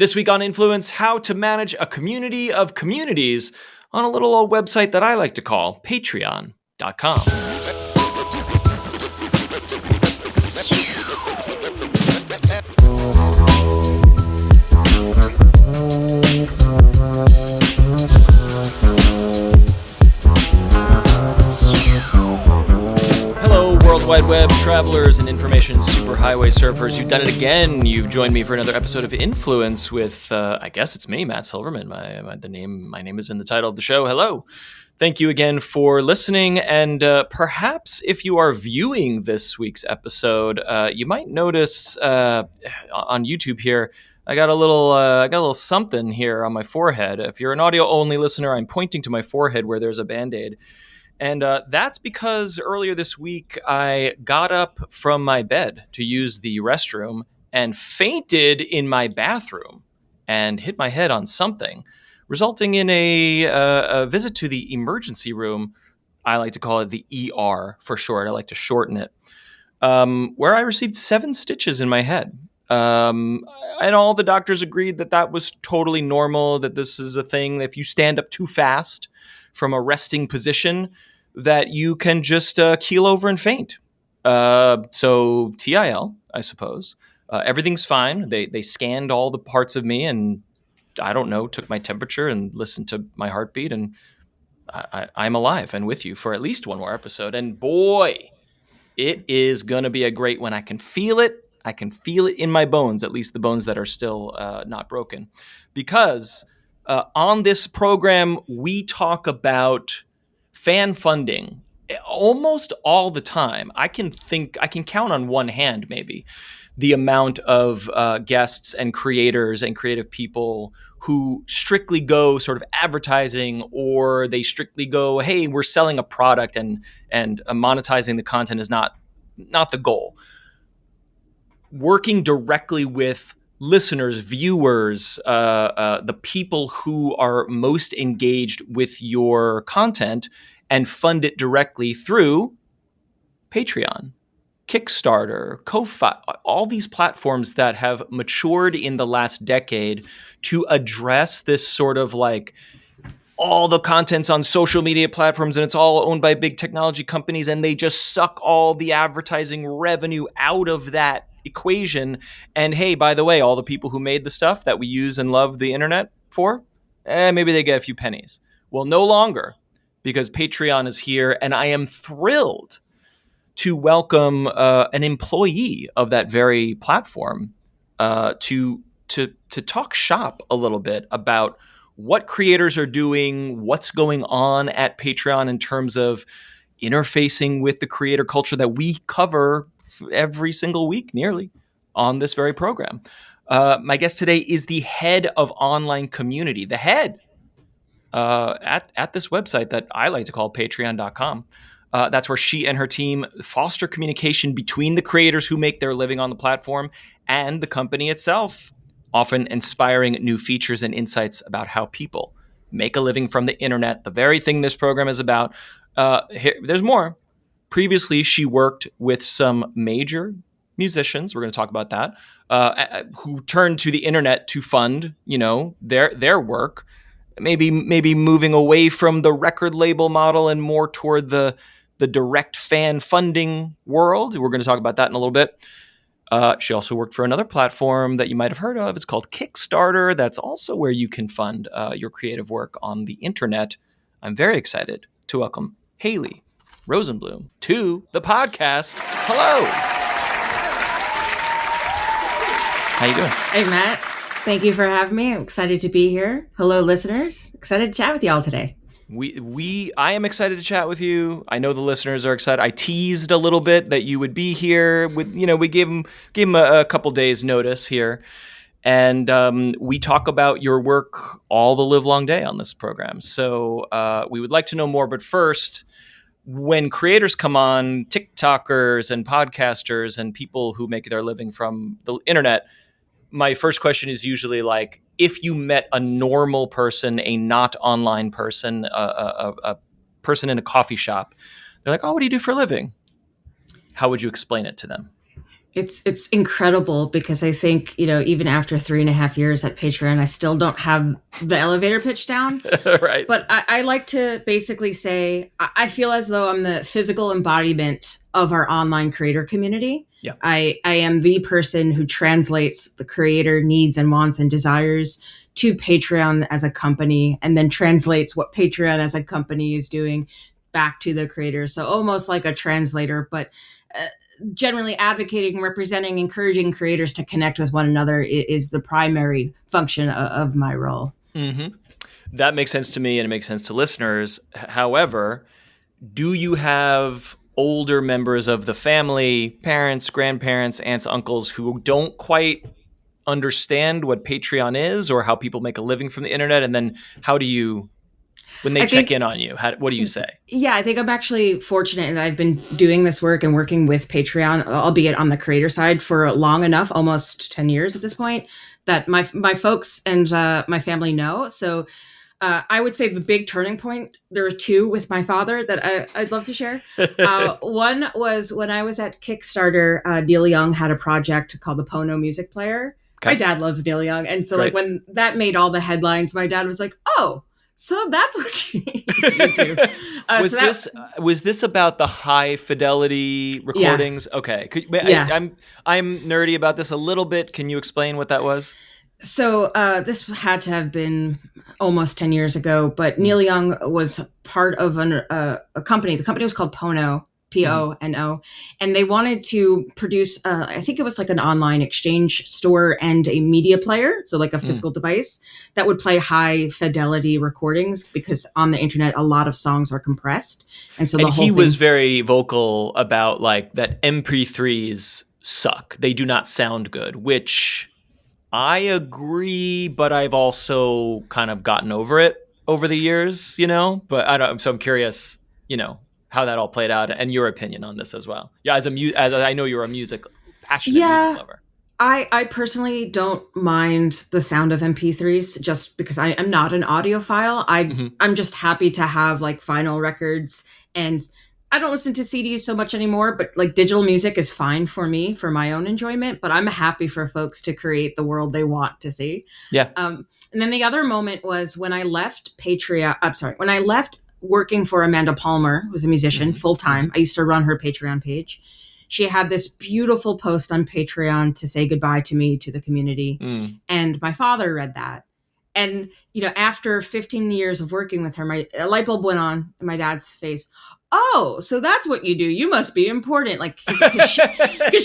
This week on Influence, how to manage a community of communities on a little old website that I like to call patreon.com. World Wide Web travelers and information superhighway surfers. You've done it again. You've joined me for another episode of Influence with, I guess it's me, Matt Silverman. My name is in the title of the show. Hello. Thank you again for listening. And perhaps if you are viewing this week's episode, you might notice on YouTube here, I got a little something here on my forehead. If you're an audio-only listener, I'm pointing to my forehead where there's a Band-Aid. And that's because earlier this week, I got up from my bed to use the restroom and fainted in my bathroom and hit my head on something, resulting in a visit to the emergency room. I like to call it the ER for short. I like to shorten it, where I received 7 stitches in my head. And all the doctors agreed that was totally normal, that this is a thing. If you stand up too fast from a resting position, that you can just keel over and faint. So TIL, I suppose. Everything's fine. They scanned all the parts of me and, I don't know, took my temperature and listened to my heartbeat. And I'm alive and with you for at least one more episode. And boy, it is going to be a great one. I can feel it. I can feel it in my bones, at least the bones that are still not broken. Because on this program, we talk about fan funding almost all the time. I can count on one hand, maybe, the amount of guests and creators and creative people who strictly go sort of advertising, or they strictly go, hey, we're selling a product and monetizing the content is not the goal. Working directly with listeners, viewers, the people who are most engaged with your content, and fund it directly through Patreon, Kickstarter, Ko-Fi, all these platforms that have matured in the last decade to address this sort of like all the content's on social media platforms and it's all owned by big technology companies, and they just suck all the advertising revenue out of that equation. And hey, by the way, all the people who made the stuff that we use and love the internet for, maybe they get a few pennies. Well, no longer, because Patreon is here, and I am thrilled to welcome an employee of that very platform to talk shop a little bit about what creators are doing, what's going on at Patreon in terms of interfacing with the creator culture that we cover every single week, nearly, on this very program. My guest today is the head of online community, the head at this website that I like to call patreon.com. That's where she and her team foster communication between the creators who make their living on the platform and the company itself, often inspiring new features and insights about how people make a living from the internet, the very thing this program is about. There's more. Previously, she worked with some major musicians, we're going to talk about that, who turned to the internet to fund, their work. Maybe moving away from the record label model and more toward the direct fan funding world. We're going to talk about that in a little bit. She also worked for another platform that you might have heard of. It's called Kickstarter. That's also where you can fund your creative work on the internet. I'm very excited to welcome Hayley Rosenblum to the podcast. Hello. How you doing? Hey, Matt. Thank you for having me. I'm excited to be here. Hello, listeners. Excited to chat with y'all today. I am excited to chat with you. I know the listeners are excited. I teased a little bit that you would be here. We gave them a couple days notice here, and we talk about your work all the live long day on this program. So we would like to know more. But first, when creators come on, TikTokers and podcasters and people who make their living from the internet, my first question is usually like, if you met a normal person, a not online person, a person in a coffee shop, they're like, oh, what do you do for a living? How would you explain it to them? It's incredible because I think, even after 3.5 years at Patreon, I still don't have the elevator pitch down. Right. But I like to basically say I feel as though I'm the physical embodiment of our online creator community. Yeah. I am the person who translates the creator needs and wants and desires to Patreon as a company, and then translates what Patreon as a company is doing back to the creator. So almost like a translator, but generally advocating, representing, encouraging creators to connect with one another is the primary function of my role. Mm-hmm. That makes sense to me, and it makes sense to listeners. However, do you have older members of the family, parents, grandparents, aunts, uncles, who don't quite understand what Patreon is or how people make a living from the internet? And then how do you, when they check in on you, what do you say? Yeah, I think I'm actually fortunate in that I've been doing this work and working with Patreon, albeit on the creator side, for long enough, almost 10 years at this point, that my folks and my family know. So I would say the big turning point, there are two with my father that I'd love to share. One was when I was at Kickstarter. Neil Young had a project called the Pono Music Player. Okay. My dad loves Neil Young. And so Great. like when that made all the headlines, my dad was like, oh, so that's what you do. Was this about the high fidelity recordings? Yeah. Okay. I'm nerdy about this a little bit. Can you explain what that was? So this had to have been almost 10 years ago, but Neil Young was part of a company. The company was called Pono, Pono, and they wanted to produce, I think it was like an online exchange store and a media player, so like a physical device that would play high fidelity recordings, because on the internet, a lot of songs are compressed. And so he was very vocal about like that MP3s suck. They do not sound good, which I agree, but I've also kind of gotten over it over the years, but so I'm curious, how that all played out and your opinion on this as well. Yeah. As I know you're a passionate music lover. I personally don't mind the sound of MP3s just because I am not an audiophile. I'm just happy to have like vinyl records, and I don't listen to CDs so much anymore, but like digital music is fine for me for my own enjoyment, but I'm happy for folks to create the world they want to see. Yeah. And then the other moment was when I left when I left working for Amanda Palmer, who was a musician full time. I used to run her Patreon page. She had this beautiful post on Patreon to say goodbye to me, to the community. And my father read that. And, after 15 years of working with her, a light bulb went on in my dad's face. Oh, so that's what you do. You must be important. Like, because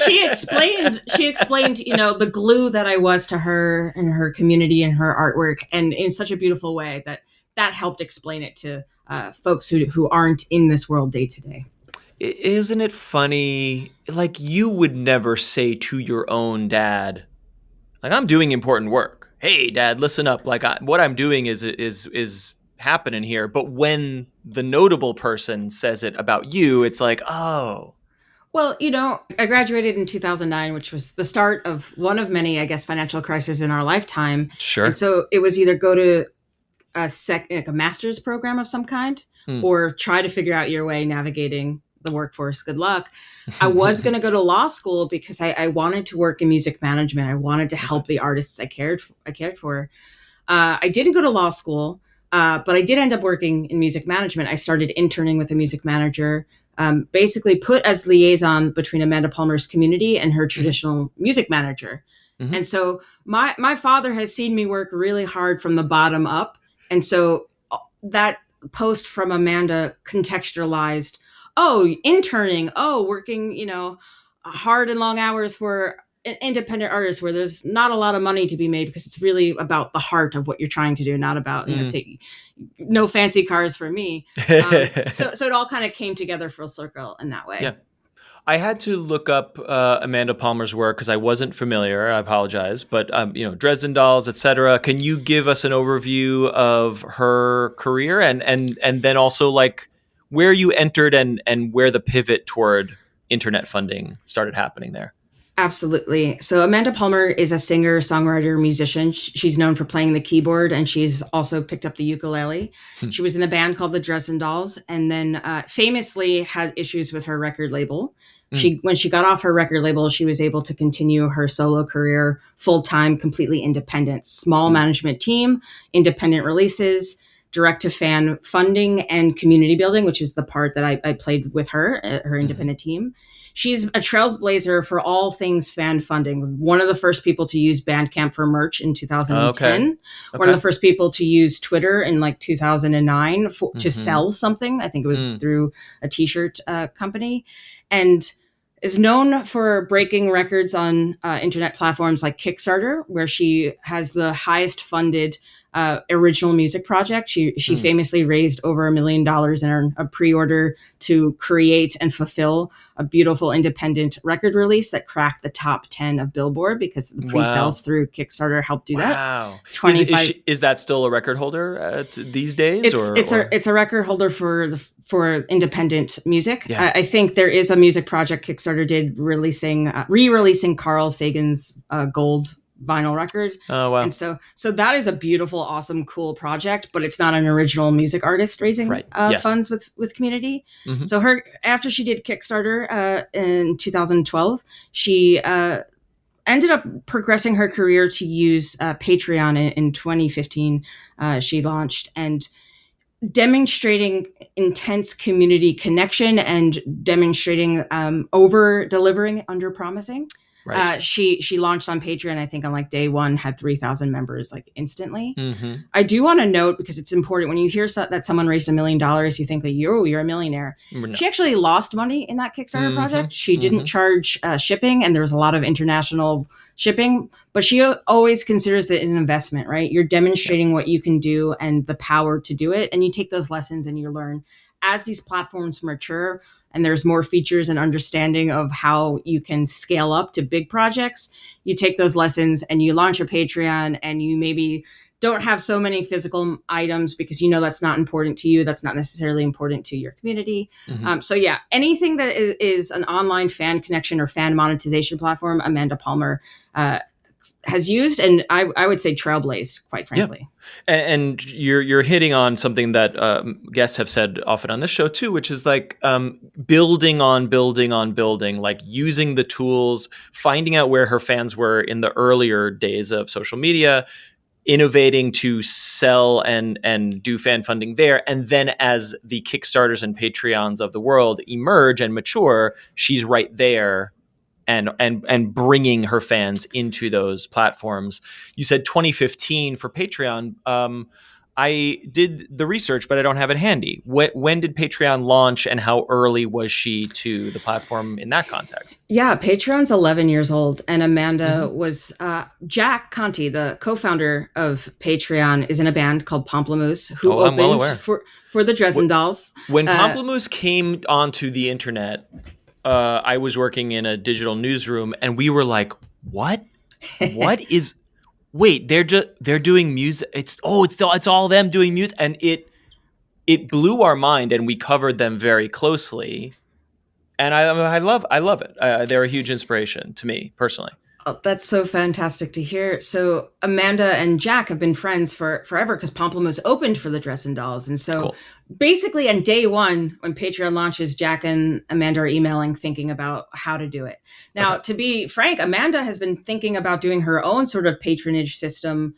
she explained, the glue that I was to her and her community and her artwork, and in such a beautiful way that helped explain it to folks who aren't in this world day to day. Isn't it funny? Like, you would never say to your own dad, like, I'm doing important work. Hey, Dad, listen up. Like, what I'm doing is happening here. But when the notable person says it about you, it's like, oh. Well, I graduated in 2009, which was the start of one of many, I guess, financial crises in our lifetime. Sure. And so it was either go to a master's program of some kind, or try to figure out your way navigating the workforce. Good luck. I was going to go to law school because I wanted to work in music management. I wanted to help the artists I cared for. I didn't go to law school, but I did end up working in music management. I started interning with a music manager, basically put as liaison between Amanda Palmer's community and her traditional music manager. And so my father has seen me work really hard from the bottom up. And so that post from Amanda contextualized, interning, working, hard and long hours for an independent artist where there's not a lot of money to be made, because it's really about the heart of what you're trying to do, not about, no fancy cars for me. So it all kind of came together full circle in that way. Yeah. I had to look up Amanda Palmer's work because I wasn't familiar. I apologize. But, Dresden Dolls, et cetera. Can you give us an overview of her career and then also like where you entered and where the pivot toward internet funding started happening there? Absolutely. So Amanda Palmer is a singer, songwriter, musician. She's known for playing the keyboard, and she's also picked up the ukulele. She was in a band called the Dresden Dolls, and then famously had issues with her record label. Mm. When she got off her record label, she was able to continue her solo career full-time, completely independent, small management team, independent releases, direct-to-fan funding, and community building, which is the part that I played with her, her independent team. She's a trailblazer for all things fan funding. One of the first people to use Bandcamp for merch in 2010. Okay. One of the first people to use Twitter in like 2009 to sell something. I think it was through a t-shirt company. And is known for breaking records on internet platforms like Kickstarter, where she has the highest funded original music project. She famously raised over $1 million in a pre-order to create and fulfill a beautiful independent record release that cracked the top 10 of Billboard, because the pre-sales through Kickstarter helped do that. Wow. Is that still a record holder these days? It's a record holder for independent music. Yeah. I think there is a music project Kickstarter did re-releasing Carl Sagan's Gold vinyl record. Oh, wow. And so that is a beautiful, awesome, cool project, but it's not an original music artist raising funds with community. Mm-hmm. So after she did Kickstarter in 2012, she ended up progressing her career to use Patreon in 2015. She launched, and demonstrating intense community connection and demonstrating over delivering, under promising. Right. She launched on Patreon, I think on like day one, had 3,000 members like instantly. Mm-hmm. I do want to note, because it's important, when you hear that someone raised $1 million, you think that you're a millionaire. No. She actually lost money in that Kickstarter project. She didn't charge shipping, and there was a lot of international shipping, but she always considers it an investment, right? You're demonstrating what you can do and the power to do it. And you take those lessons and you learn as these platforms mature and there's more features and understanding of how you can scale up to big projects. You take those lessons and you launch your Patreon, and you maybe don't have so many physical items because you know that's not important to you. That's not necessarily important to your community. Mm-hmm. So yeah, anything that is an online fan connection or fan monetization platform, Amanda Palmer has used, and I would say trailblazed, quite frankly. Yeah. And you're hitting on something that guests have said often on this show too, which is like building on building, like using the tools, finding out where her fans were in the earlier days of social media, innovating to sell and do fan funding there. And then as the Kickstarters and Patreons of the world emerge and mature, she's right there and bringing her fans into those platforms. You said 2015 for Patreon. I did the research, but I don't have it handy. When did Patreon launch, and how early was she to the platform in that context? Yeah, Patreon's 11 years old, and Amanda was Jack Conti, the co-founder of Patreon, is in a band called Pomplamoose, who opened well aware. for the Dresden Dolls. When Pomplamoose came onto the internet, I was working in a digital newsroom, and we were like, "What? What is?" Wait, they're doing music. It's all them doing music, and it blew our mind, and we covered them very closely. And I love it. They're a huge inspiration to me personally. Oh, that's so fantastic to hear. So Amanda and Jack have been friends forever, because Pomplamoose opened for the Dresden Dolls. And so basically on day one, when Patreon launches, Jack and Amanda are emailing, thinking about how to do it. Now, to be frank, Amanda has been thinking about doing her own sort of patronage system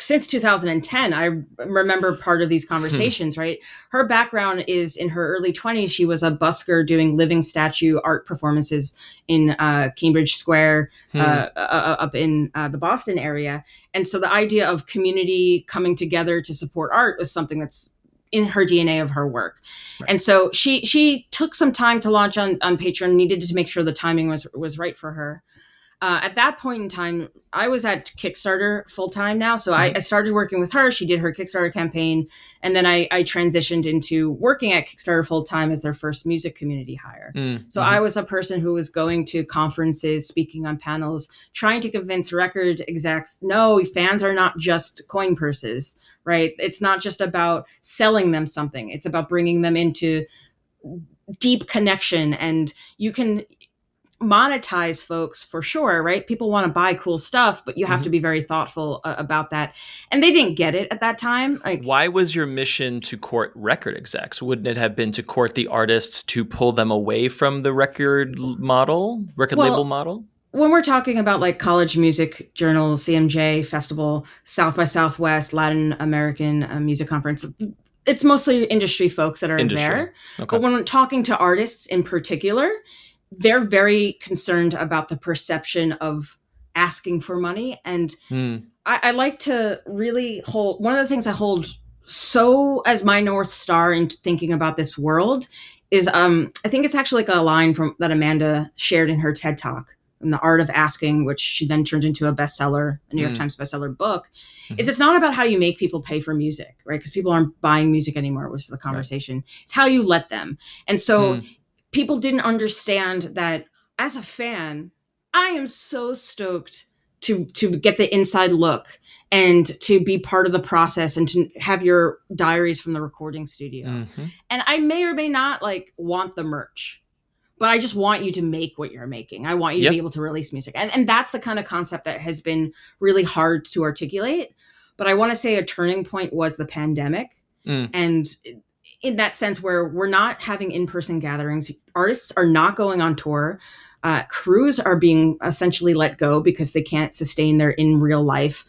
since 2010. I remember part of these conversations, right? Her background is in her early 20s. She was a busker doing living statue art performances in Cambridge Square, up in the Boston area. And so the idea of community coming together to support art was something that's in her DNA of her work. Right. And so she took some time to launch on Patreon, needed to make sure the timing was right for her. At that point in time, I was at Kickstarter full time now. So I started working with her. She did her Kickstarter campaign. And then I transitioned into working at Kickstarter full time as their first music community hire. So I was a person who was going to conferences, speaking on panels, trying to convince record execs, no, fans are not just coin purses, right? It's not just about selling them something. It's about bringing them into deep connection. And you can monetize folks for sure, right? People want to buy cool stuff, but you have to be very thoughtful about that. And they didn't get it at that time. Like, why was your mission to court record execs? Wouldn't it have been to court the artists to pull them away from the record label model? When we're talking about like college music journals, CMJ Festival, South by Southwest, Latin American Music Conference, it's mostly industry folks that are there. Okay. But when we're talking to artists in particular, they're very concerned about the perception of asking for money. And I like to really hold, one of the things I hold so as my North Star in thinking about this world is, I think it's actually like a line from that Amanda shared in her TED Talk, in The Art of Asking, which she then turned into a bestseller, a New York Times bestseller book. It's not about how you make people pay for music, right? Because people aren't buying music anymore, was the conversation. Right. It's how you let them. And so people didn't understand that as a fan, I am so stoked to get the inside look and to be part of the process and to have your diaries from the recording studio. And I may or may not like want the merch, but I just want you to make what you're making. I want you to be able to release music. And that's the kind of concept that has been really hard to articulate. But I want to say a turning point was the pandemic. And in that sense where we're not having in-person gatherings, artists are not going on tour. Crews are being essentially let go because they can't sustain their in real life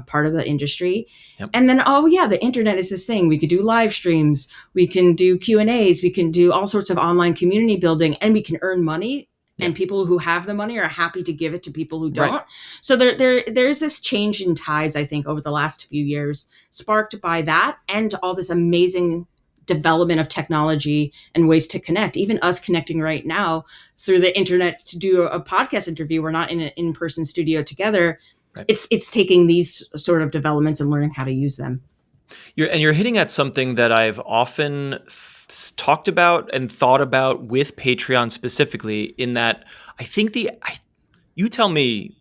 part of the industry. And then, the internet is this thing. We could do live streams. We can do Q&As. We can do all sorts of online community building, and we can earn money. And people who have the money are happy to give it to people who don't. Right. So there's this change in tides, I think, over the last few years, sparked by that and all this amazing development of technology and ways to connect. Even us connecting right now through the internet to do a podcast interview. We're not in an in-person studio together. Right. It's taking these sort of developments and learning how to use them. You're hitting at something that I've often talked about and thought about with Patreon specifically, in that I think you tell me,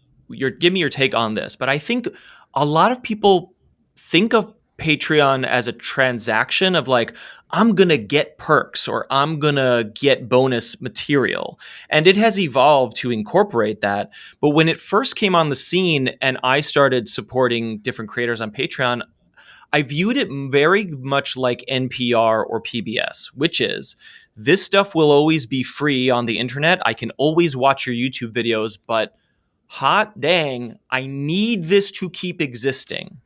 give me your take on this, but I think a lot of people think of Patreon as a transaction of like, I'm going to get perks or I'm going to get bonus material. And it has evolved to incorporate that. But when it first came on the scene and I started supporting different creators on Patreon, I viewed it very much like NPR or PBS, which is this stuff will always be free on the internet. I can always watch your YouTube videos, but hot dang, I need this to keep existing.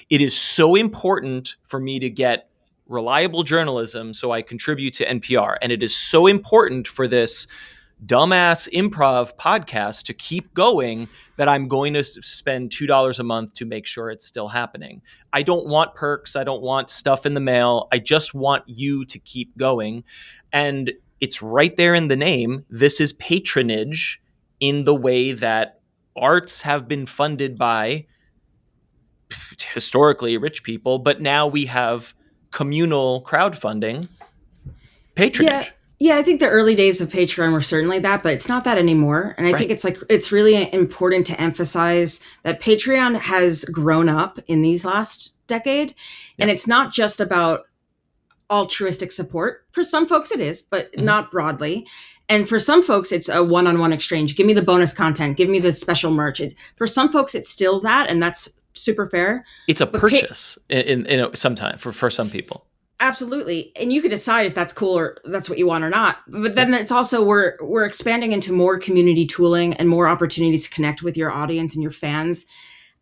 It is so important for me to get reliable journalism, so I contribute to NPR. And it is so important for this dumbass improv podcast to keep going that I'm going to spend $2 a month to make sure it's still happening. I don't want perks. I don't want stuff in the mail. I just want you to keep going. And it's right there in the name. This is patronage in the way that arts have been funded by historically rich people, but now we have communal crowdfunding patronage. Yeah, I think the early days of Patreon were certainly that, but it's not that anymore. And I think it's really important to emphasize that Patreon has grown up in these last decade. And it's not just about altruistic support. For some folks it is, but not broadly. And for some folks, it's a one-on-one exchange. Give me the bonus content. Give me the special merch. For some folks, it's still that, and that's super fair. It's a purchase in sometimes for some people. Absolutely. And you could decide if that's cool or that's what you want or not. But then it's also, we're expanding into more community tooling and more opportunities to connect with your audience and your fans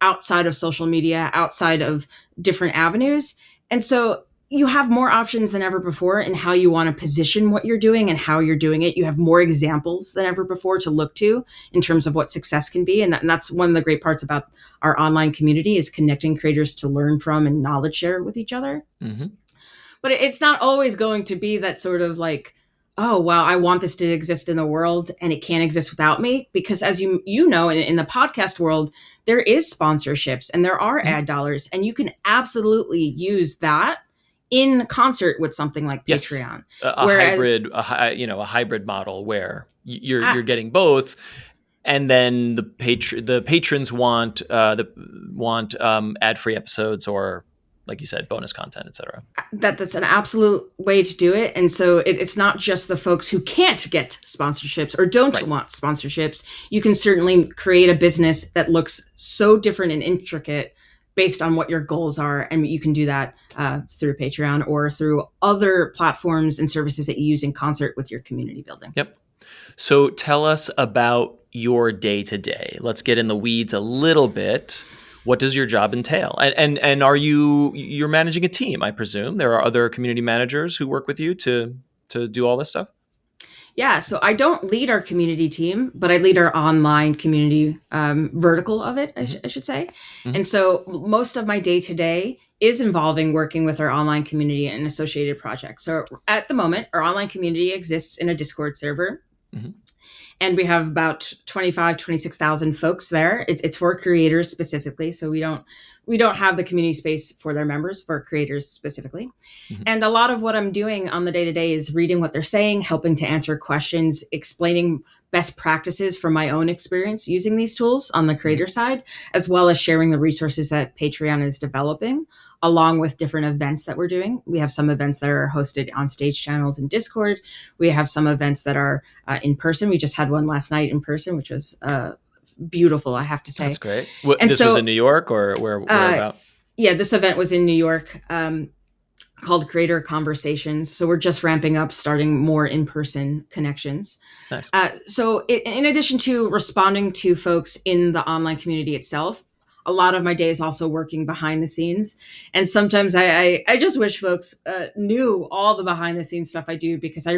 outside of social media, outside of different avenues. And so you have more options than ever before in how you want to position what you're doing and how you're doing it. You have more examples than ever before to look to in terms of what success can be. And that's one of the great parts about our online community, is connecting creators to learn from and knowledge share with each other. But it's not always going to be that sort of like, oh, wow, I want this to exist in the world and it can't exist without me. Because as you know, in the podcast world, there is sponsorships and there are ad dollars, and you can absolutely use that in concert with something like Patreon. A hybrid model where you're getting both. And then the patrons want ad-free episodes or like you said, bonus content, etc. That's an absolute way to do it. And so it's not just the folks who can't get sponsorships or don't Right. want sponsorships. You can certainly create a business that looks so different and intricate based on what your goals are. And you can do that through Patreon or through other platforms and services that you use in concert with your community building. Yep. So tell us about your day-to-day. Let's get in the weeds a little bit. What does your job entail? And are you're managing a team, I presume? There are other community managers who work with you to do all this stuff? Yeah, so I don't lead our community team, but I lead our online community vertical of it, I should say. Mm-hmm. And so most of my day to day is involving working with our online community and associated projects. So at the moment, our online community exists in a Discord server. Mm-hmm. And we have about 26,000 folks there. It's for creators specifically. So we don't have the community space for their members, for creators specifically. Mm-hmm. And a lot of what I'm doing on the day-to-day is reading what they're saying, helping to answer questions, explaining best practices from my own experience using these tools on the creator side, as well as sharing the resources that Patreon is developing, along with different events that we're doing. We have some events that are hosted on stage channels in Discord. We have some events that are in person. We just had one last night in person, which was beautiful, I have to say. That's great. This was in New York or where about? Yeah, this event was in New York, called Creator Conversations. So we're just ramping up, starting more in-person connections. Nice. So in addition to responding to folks in the online community itself, a lot of my day is also working behind the scenes. And sometimes I just wish folks knew all the behind the scenes stuff I do, because I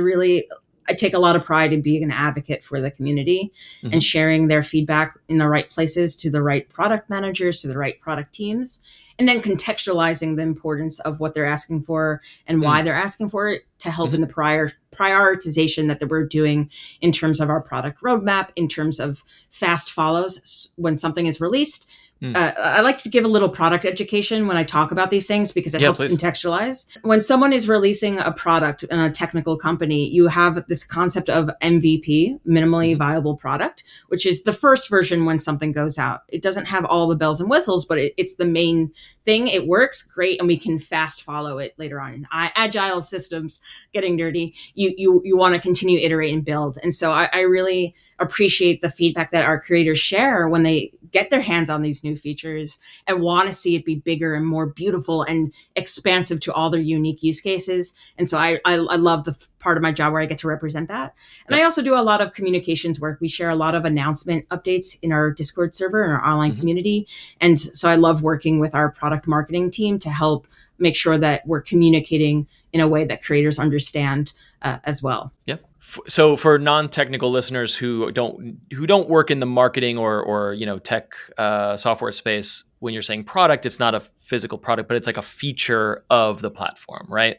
take a lot of pride in being an advocate for the community and sharing their feedback in the right places to the right product managers, to the right product teams, and then contextualizing the importance of what they're asking for and why they're asking for it to help in the prioritization that we're doing in terms of our product roadmap, in terms of fast follows when something is released. I like to give a little product education when I talk about these things, because it helps contextualize. When someone is releasing a product in a technical company, you have this concept of MVP, minimally viable product, which is the first version when something goes out. It doesn't have all the bells and whistles, but it's the main thing. It works great, and we can fast follow it later on. In agile systems, getting dirty, you want to continue, iterate, and build. And so I really appreciate the feedback that our creators share when they get their hands on these new features and want to see it be bigger and more beautiful and expansive to all their unique use cases. And so I love the part of my job where I get to represent that. And I also do a lot of communications work. We share a lot of announcement updates in our Discord server and our online community. And so I love working with our product marketing team to help make sure that we're communicating in a way that creators understand as well. Yep. So for non-technical listeners who don't work in the marketing or tech software space, when you're saying product, it's not a physical product, but it's like a feature of the platform, right?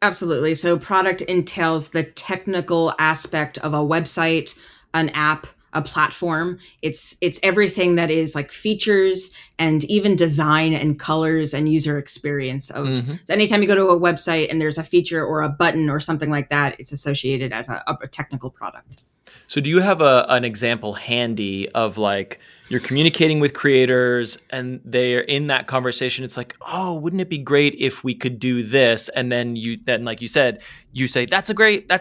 Absolutely. So product entails the technical aspect of a website, an app, a platform. It's everything that is like features and even design and colors and user experience of. So anytime you go to a website and there's a feature or a button or something like that, it's associated as a technical product. So do you have an example handy of like you're communicating with creators and they're in that conversation? It's like, oh, wouldn't it be great if we could do this? And then like you said, you say, that's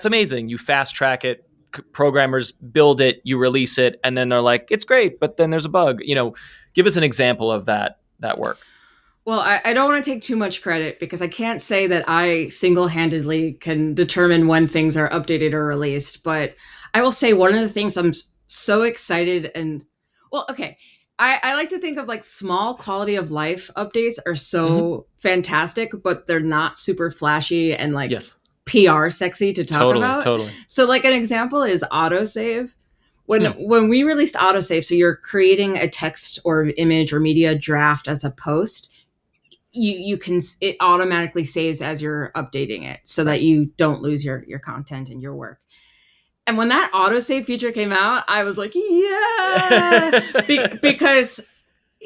amazing. You fast track it. Programmers build it, you release it, and then they're like, it's great, but then there's a bug. Give us an example of that work. Well, I don't want to take too much credit, because I can't say that I single-handedly can determine when things are updated or released. But I will say one of the things I'm so excited I like to think of like small quality of life updates are so fantastic, but they're not super flashy and like PR sexy to talk about. Totally. So like an example is autosave. When we released autosave, so you're creating a text or image or media draft as a post, it automatically saves as you're updating it so that you don't lose your content and your work. And when that autosave feature came out, I was like, yeah, because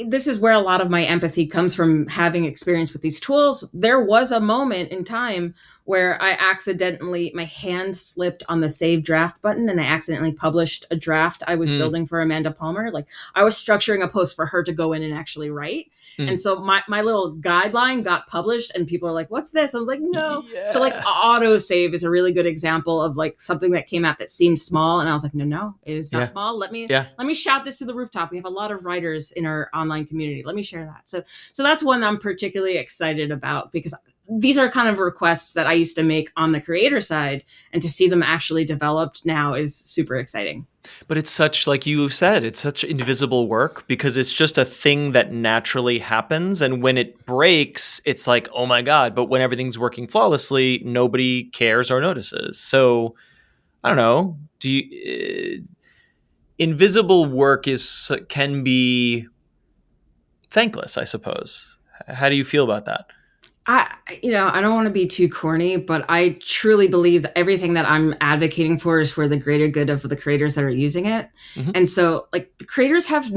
this is where a lot of my empathy comes from, having experience with these tools. There was a moment in time where my hand slipped on the save draft button and I accidentally published a draft I was building for Amanda Palmer. Like I was structuring a post for her to go in and actually write. And so my little guideline got published and people are like, what's this? I was like, no. Yeah. So like auto save is a really good example of like something that came out that seemed small. And I was like, no, it is not small. Let me shout this to the rooftop. We have a lot of writers in our online community. Let me share that. So that's one I'm particularly excited about because these are kind of requests that I used to make on the creator side, and to see them actually developed now is super exciting. But it's such, like you said, it's such invisible work because it's just a thing that naturally happens. And when it breaks, it's like, oh my God. But when everything's working flawlessly, nobody cares or notices. So I don't know. Invisible work can be thankless, I suppose. How do you feel about that? I don't want to be too corny, but I truly believe that everything that I'm advocating for is for the greater good of the creators that are using it. Mm-hmm. And so like the creators have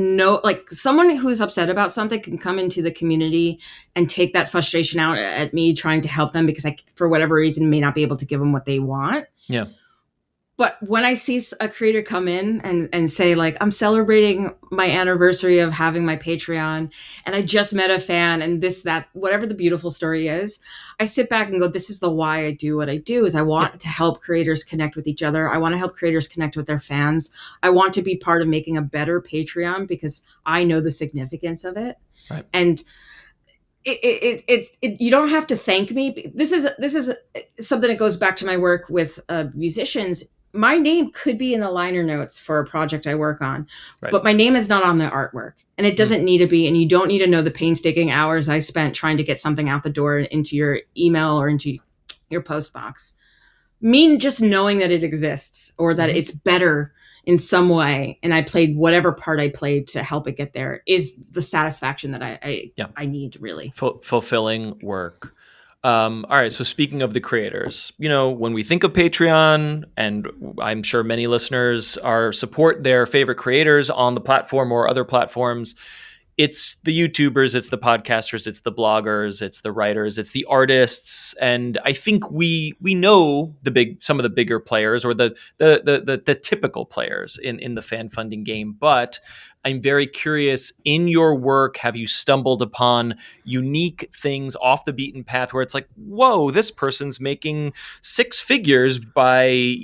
someone who's upset about something can come into the community and take that frustration out at me trying to help them because I, for whatever reason, may not be able to give them what they want. Yeah. But when I see a creator come in and say, like, I'm celebrating my anniversary of having my Patreon and I just met a fan and this, that, whatever the beautiful story is, I sit back and go, this is the why I do what I do is I want to help creators connect with each other. I want to help creators connect with their fans. I want to be part of making a better Patreon because I know the significance of it. Right. And you don't have to thank me. This is something that goes back to my work with musicians. My name could be in the liner notes for a project I work on, but my name is not on the artwork and it doesn't need to be. And you don't need to know the painstaking hours I spent trying to get something out the door into your email or into your post box. Just knowing that it exists or that it's better in some way. And I played whatever part I played to help it get there is the satisfaction that I need really. Fulfilling work. All right. So speaking of the creators, when we think of Patreon, and I'm sure many listeners support their favorite creators on the platform or other platforms, it's the YouTubers, it's the podcasters, it's the bloggers, it's the writers, it's the artists, and I think we know some of the bigger players or the typical players in the fan funding game. But I'm very curious, in your work, have you stumbled upon unique things off the beaten path where it's like, whoa, this person's making six figures by,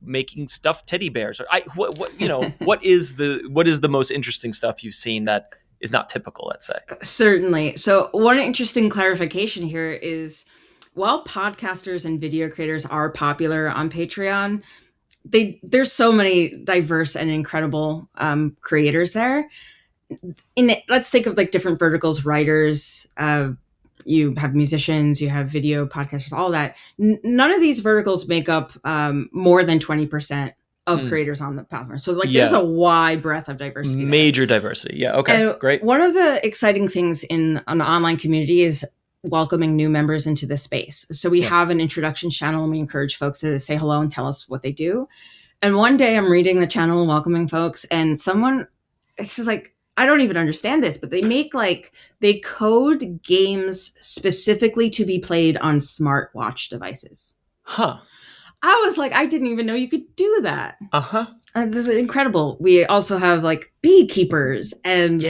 making stuffed teddy bears? What is the most interesting stuff you've seen that is not typical, let's say? Certainly. So one interesting clarification here is, while podcasters and video creators are popular on Patreon, there's so many diverse and incredible creators there. Let's think of like different verticals, writers, you have musicians, you have video podcasters, all that. None of these verticals make up more than 20% of creators on the platform. So there's a wide breadth of diversity. Major diversity. Yeah. Okay. And great. One of the exciting things in an online community is welcoming new members into the space. So we have an introduction channel and we encourage folks to say hello and tell us what they do. And one day I'm reading the channel and welcoming folks, and this is like, I don't even understand this, but they code games specifically to be played on smartwatch devices. Huh. I was like, I didn't even know you could do that. Uh-huh. This is incredible. We also have like beekeepers, and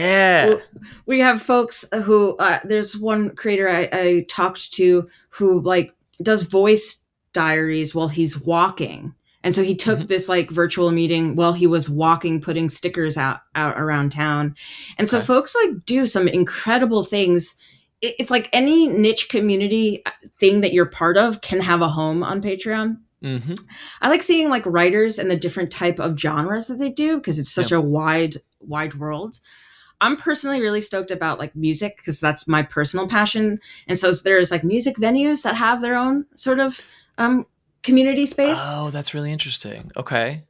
we have folks who there's one creator I talked to who like does voice diaries while he's walking. And so he took this like virtual meeting while he was walking, putting stickers out around town. And so folks like do some incredible things. It's like any niche community thing that you're part of can have a home on Patreon. Mm-hmm. I like seeing like writers and the different type of genres that they do because it's such a wide world. I'm personally really stoked about like music because that's my personal passion. And so there's like music venues that have their own sort of community space. Oh, that's really interesting. Okay.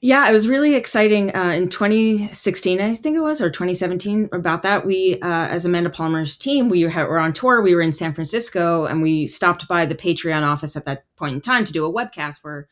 Yeah, it was really exciting in 2016, I think it was, or 2017 about that. We, as Amanda Palmer's team, we were on tour. We were in San Francisco and we stopped by the Patreon office at that point in time to do a webcast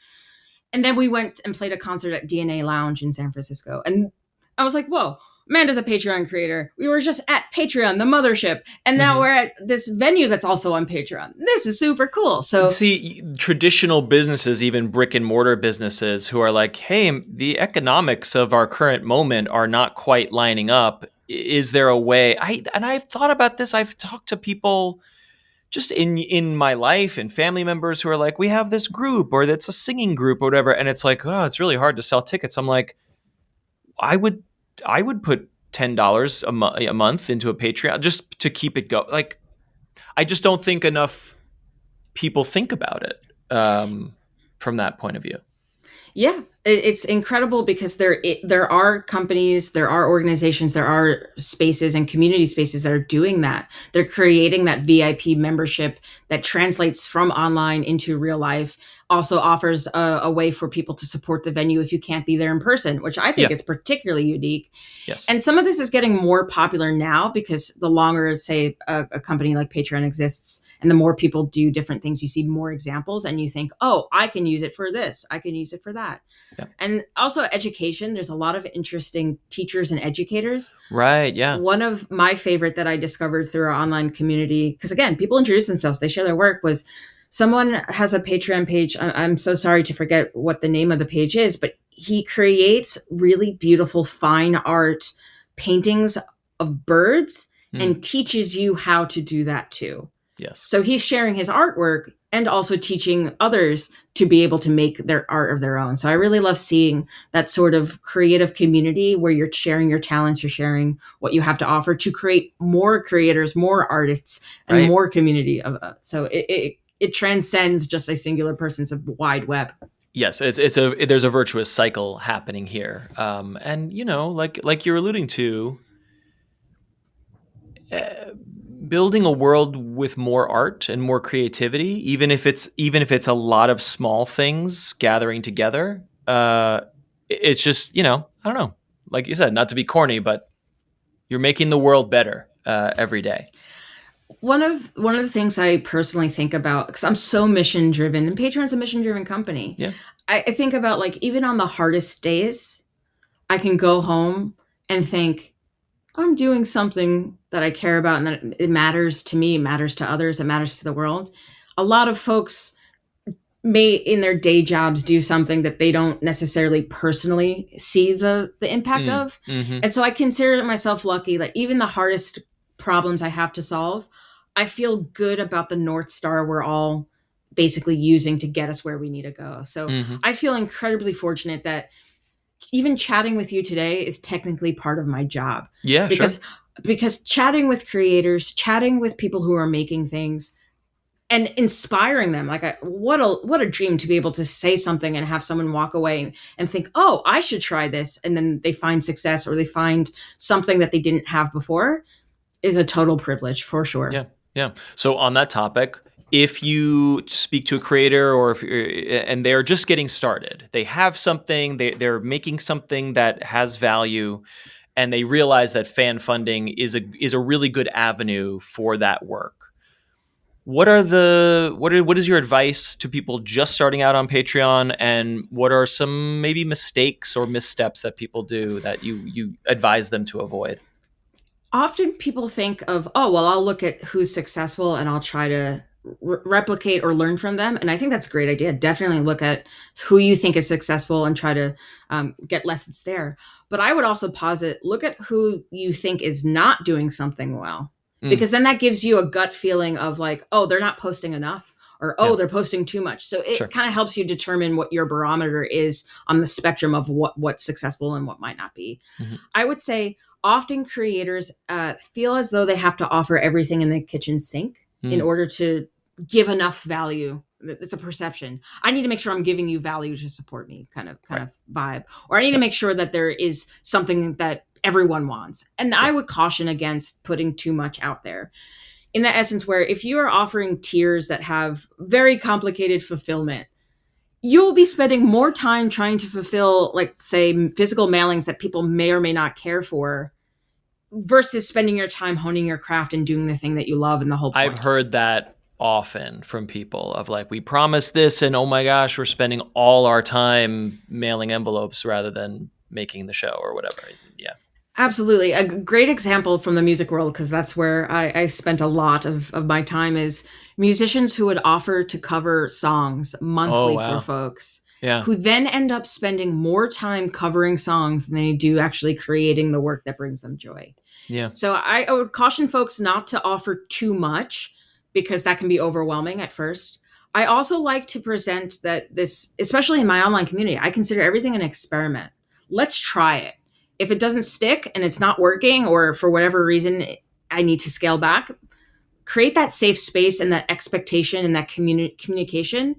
and then we went and played a concert at DNA Lounge in San Francisco. And I was like, whoa, Amanda's a Patreon creator. We were just at Patreon, the mothership. And now we're at this venue that's also on Patreon. This is super cool. So see, traditional businesses, even brick and mortar businesses who are like, hey, the economics of our current moment are not quite lining up. Is there a way? I've thought about this. I've talked to people just in my life and family members who are like, we have this group or that's a singing group or whatever. And it's like, oh, it's really hard to sell tickets. I'm like, I would put $10 a month into a Patreon just to keep it going. Like, I just don't think enough people think about it from that point of view. Yeah, it's incredible because there are companies, there are organizations, there are spaces and community spaces that are doing that. They're creating that VIP membership that translates from online into real life. Also offers a way for people to support the venue if you can't be there in person, which I think is particularly unique. Yes. And some of this is getting more popular now because the longer, say, a company like Patreon exists and the more people do different things, you see more examples and you think, oh, I can use it for this. I can use it for that. Yeah. And also education. There's a lot of interesting teachers and educators. Right. Yeah. One of my favorite that I discovered through our online community, because again, people introduce themselves, they share their work, was someone has a Patreon page. I'm so sorry to forget what the name of the page is, but he creates really beautiful fine art paintings of birds and teaches you how to do that too. Yes. So he's sharing his artwork and also teaching others to be able to make their art of their own. So I really love seeing that sort of creative community where you're sharing your talents, you're sharing what you have to offer to create more creators, more artists, and more community of so it transcends just a singular person's wide web. Yes, there's a virtuous cycle happening here, and like you're alluding to, building a world with more art and more creativity, even if it's a lot of small things gathering together. It's just I don't know, like you said, not to be corny, but you're making the world better every day. One of the things I personally think about, because I'm so mission driven, and Patreon's a mission driven company. Yeah, I think about, like, even on the hardest days, I can go home and think I'm doing something that I care about and that it matters to me, matters to others, it matters to the world. A lot of folks may in their day jobs do something that they don't necessarily personally see the impact of. Mm-hmm. And so I consider myself lucky that even the hardest problems I have to solve, I feel good about the North Star we're all basically using to get us where we need to go. So I feel incredibly fortunate that even chatting with you today is technically part of my job. Yeah, because chatting with creators, chatting with people who are making things and inspiring them, like what a dream to be able to say something and have someone walk away and think, oh, I should try this. And then they find success or they find something that they didn't have before is a total privilege for sure. Yeah. Yeah. So on that topic, if you speak to a creator and they're just getting started, they have something, they're making something that has value, and they realize that fan funding is a really good avenue for that work. What is your advice to people just starting out on Patreon, and what are some maybe mistakes or missteps that people do that you advise them to avoid? Often people think of, oh, well, I'll look at who's successful and I'll try to replicate or learn from them. And I think that's a great idea. Definitely look at who you think is successful and try to get lessons there. But I would also posit, look at who you think is not doing something well, because then that gives you a gut feeling of like, oh, they're not posting enough, or, oh, they're posting too much. So it kind of helps you determine what your barometer is on the spectrum of what's successful and what might not be. I would say often creators feel as though they have to offer everything in the kitchen sink in order to give enough value. It's a perception. I need to make sure I'm giving you value to support me kind of vibe. Or I need to make sure that there is something that everyone wants. And I would caution against putting too much out there. In the essence where if you are offering tiers that have very complicated fulfillment, you'll be spending more time trying to fulfill, like, say, physical mailings that people may or may not care for, versus spending your time honing your craft and doing the thing that you love and the whole point. I've heard that often from people of like, we promised this and oh my gosh, we're spending all our time mailing envelopes rather than making the show or whatever. Yeah. Absolutely. A great example from the music world, because that's where I spent a lot of my time, is musicians who would offer to cover songs Oh, monthly for wow. folks, Yeah. who then end up spending more time covering songs than they do actually creating the work that brings them joy. Yeah. So I would caution folks not to offer too much, because that can be overwhelming at first. I also like to present that this, especially in my online community, I consider everything an experiment. Let's try it. If it doesn't stick and it's not working, or for whatever reason I need to scale back, create that safe space and that expectation and that communication.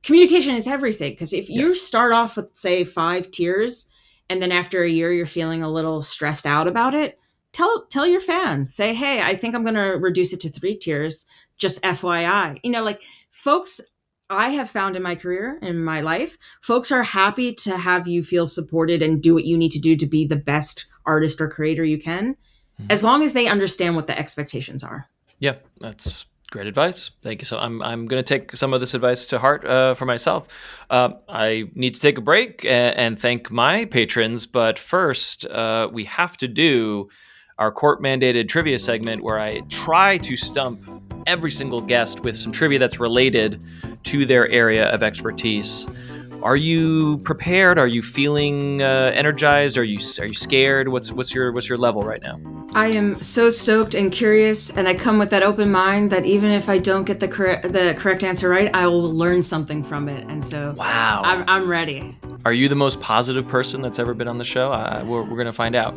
Communication is everything, because if you Yes. start off with, say, 5 tiers, and then after a year you're feeling a little stressed out about it, tell your fans, say, hey, I think I'm going to reduce it to 3 tiers, just FYI. Like, folks, I have found in my career, in my life, folks are happy to have you feel supported and do what you need to do to be the best artist or creator you can, as long as they understand what the expectations are. Yeah, that's great advice. Thank you. So I'm going to take some of this advice to heart for myself. I need to take a break and thank my patrons, but first we have to do our court-mandated trivia segment, where I try to stump every single guest with some trivia that's related to their area of expertise. Are you prepared? Are you feeling energized? Are you scared? What's your level right now? I am so stoked and curious, and I come with that open mind that even if I don't get the correct answer right, I will learn something from it. And so, wow, I'm ready. Are you the most positive person that's ever been on the show? We're going to find out.